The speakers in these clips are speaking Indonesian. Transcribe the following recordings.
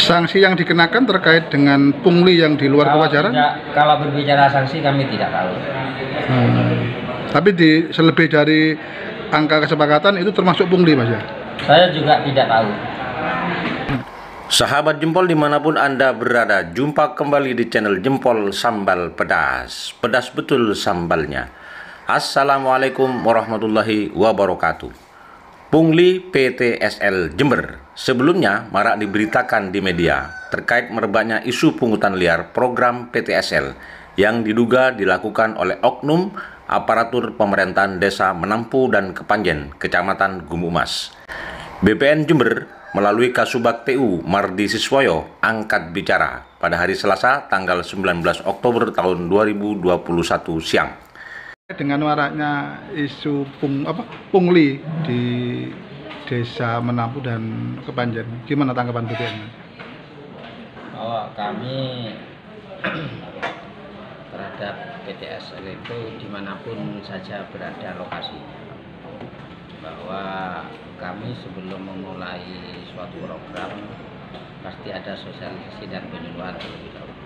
Sanksi yang dikenakan terkait dengan pungli yang di luar kewajaran? Kalau berbicara sanksi kami tidak tahu. Tapi selebih dari angka kesepakatan itu termasuk pungli, Mas ya? Saya juga tidak tahu. Sahabat Jempol dimanapun Anda berada, jumpa kembali di channel Jempol Sambal Pedas. Pedas betul sambalnya. Assalamualaikum warahmatullahi wabarakatuh. Pungli PTSL Jember sebelumnya marak diberitakan di media terkait merebaknya isu pungutan liar program PTSL yang diduga dilakukan oleh oknum aparatur pemerintahan Desa Menampu dan Kepanjen, Kecamatan Gumumas. BPN Jember melalui Kasubag TU Mardi Siswoyo angkat bicara pada hari Selasa tanggal 19 Oktober tahun 2021 siang. Dengan maraknya isu pungli di Desa Menampu dan Kepanjen, gimana tanggapan BPN? Kami terhadap PTSL itu dimanapun saja berada lokasinya, bahwa kami sebelum memulai suatu program pasti ada sosialisasi dan penyuluhan terlebih dahulu.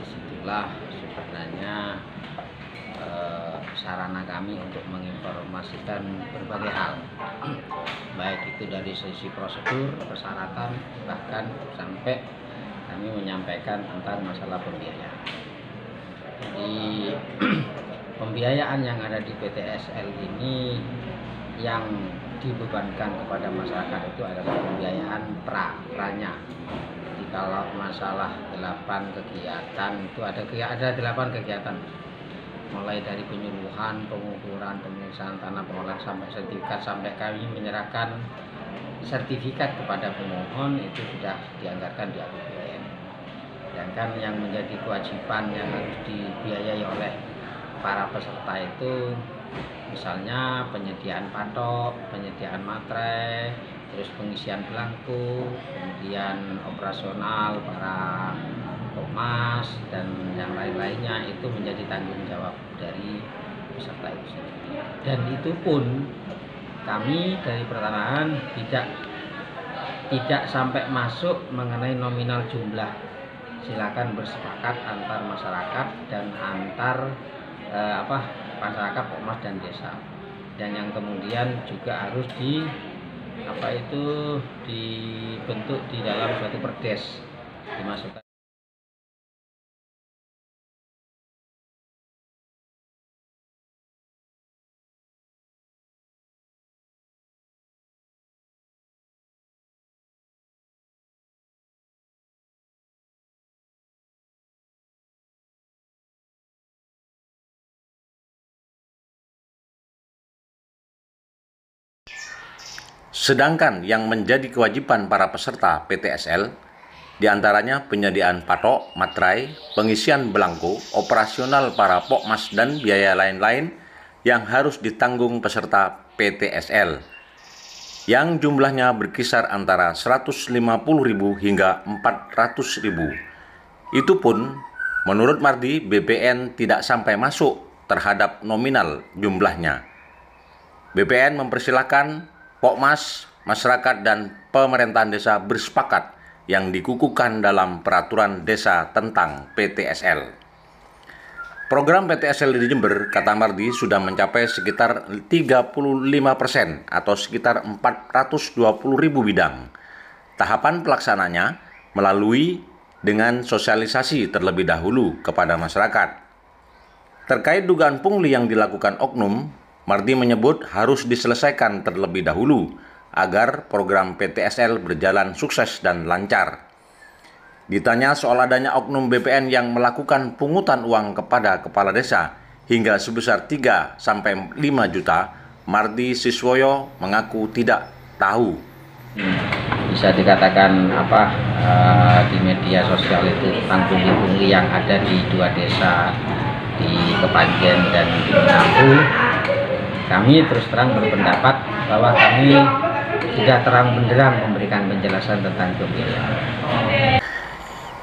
Disitulah sebenarnya sarana kami untuk menginformasikan berbagai hal, baik itu dari sisi prosedur, persyaratan, bahkan sampai kami menyampaikan tentang masalah pembiayaan. Jadi pembiayaan yang ada di PTSL ini yang dibebankan kepada masyarakat itu adalah pembiayaan pranya. Jadi kalau masalah 8 kegiatan itu ada 8 kegiatan, mulai dari penyuluhan, pengukuran, pemeriksaan tanah, pengolahan sampai sertifikat, sampai kami menyerahkan sertifikat kepada pemohon itu sudah dianggarkan di APBN. Sedangkan yang menjadi kewajiban yang harus dibiayai oleh para peserta itu misalnya penyediaan patok, penyediaan materai, terus pengisian belangku, kemudian operasional para Mas dan yang lain-lainnya itu menjadi tanggung jawab dari peserta itu sendiri. Dan itu pun kami dari pertanahan tidak sampai masuk mengenai nominal jumlah. Silakan bersepakat antar masyarakat dan antar masyarakat Pokmas dan desa. Dan yang kemudian juga harus dibentuk di dalam suatu perdes, dimasukkan. Sedangkan yang menjadi kewajiban para peserta PTSL diantaranya penyediaan patok, materai, pengisian belangko, operasional para Pokmas dan biaya lain-lain yang harus ditanggung peserta PTSL yang jumlahnya berkisar antara 150.000 hingga 400.000. Itu pun menurut Mardi BPN tidak sampai masuk terhadap nominal jumlahnya. BPN mempersilahkan Pokmas, masyarakat dan pemerintahan desa bersepakat yang dikukuhkan dalam peraturan desa tentang PTSL. Program PTSL di Jember, kata Mardi, sudah mencapai sekitar 35% atau sekitar 420.000 bidang. Tahapan pelaksananya melalui dengan sosialisasi terlebih dahulu kepada masyarakat. Terkait dugaan pungli yang dilakukan oknum, Mardi menyebut harus diselesaikan terlebih dahulu agar program PTSL berjalan sukses dan lancar. Ditanya soal adanya oknum BPN yang melakukan pungutan uang kepada kepala desa hingga sebesar 3-5 juta, Mardi Siswoyo mengaku tidak tahu. Bisa dikatakan di media sosial itu tentang pungli-pungli yang ada di 2 desa, di Kepanjen dan di Menampu. Kami terus terang berpendapat bahwa kami tidak terang benderang memberikan penjelasan tentang pembiayaan.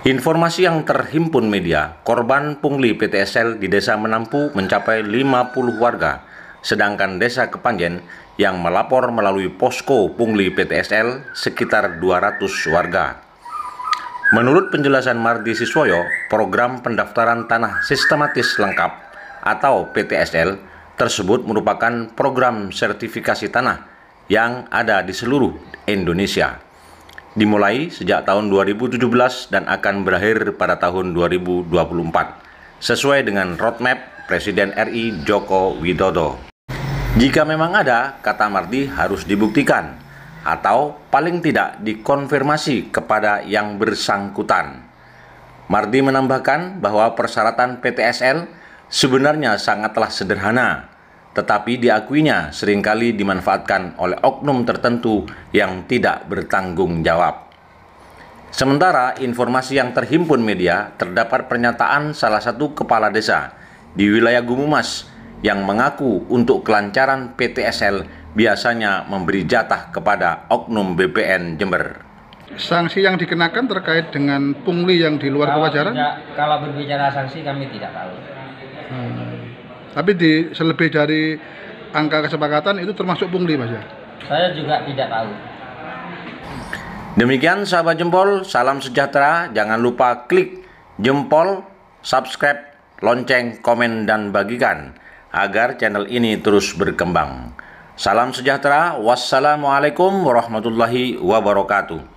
Informasi yang terhimpun media, korban pungli PTSL di Desa Menampu mencapai 50 warga, sedangkan Desa Kepanjen yang melapor melalui posko pungli PTSL sekitar 200 warga. Menurut penjelasan Mardi Siswoyo, program pendaftaran tanah sistematis lengkap atau PTSL tersebut merupakan program sertifikasi tanah yang ada di seluruh Indonesia. Dimulai sejak tahun 2017 dan akan berakhir pada tahun 2024, sesuai dengan roadmap Presiden RI Joko Widodo. Jika memang ada, kata Mardi, harus dibuktikan atau paling tidak dikonfirmasi kepada yang bersangkutan. Mardi menambahkan bahwa persyaratan PTSL sebenarnya sangatlah sederhana, tetapi diakuinya seringkali dimanfaatkan oleh oknum tertentu yang tidak bertanggung jawab. Sementara informasi yang terhimpun media, terdapat pernyataan salah satu kepala desa di wilayah Gumumas yang mengaku untuk kelancaran PTSL biasanya memberi jatah kepada oknum BPN Jember. Sanksi yang dikenakan terkait dengan pungli yang di luar kewajaran? Kalau berbicara sanksi kami tidak tahu. Tapi selebih dari angka kesepakatan itu termasuk pungli, Mas ya? Saya juga tidak tahu. Demikian sahabat Jempol, salam sejahtera. Jangan lupa klik jempol, subscribe, lonceng, komen, dan bagikan agar channel ini terus berkembang. Salam sejahtera, wassalamualaikum warahmatullahi wabarakatuh.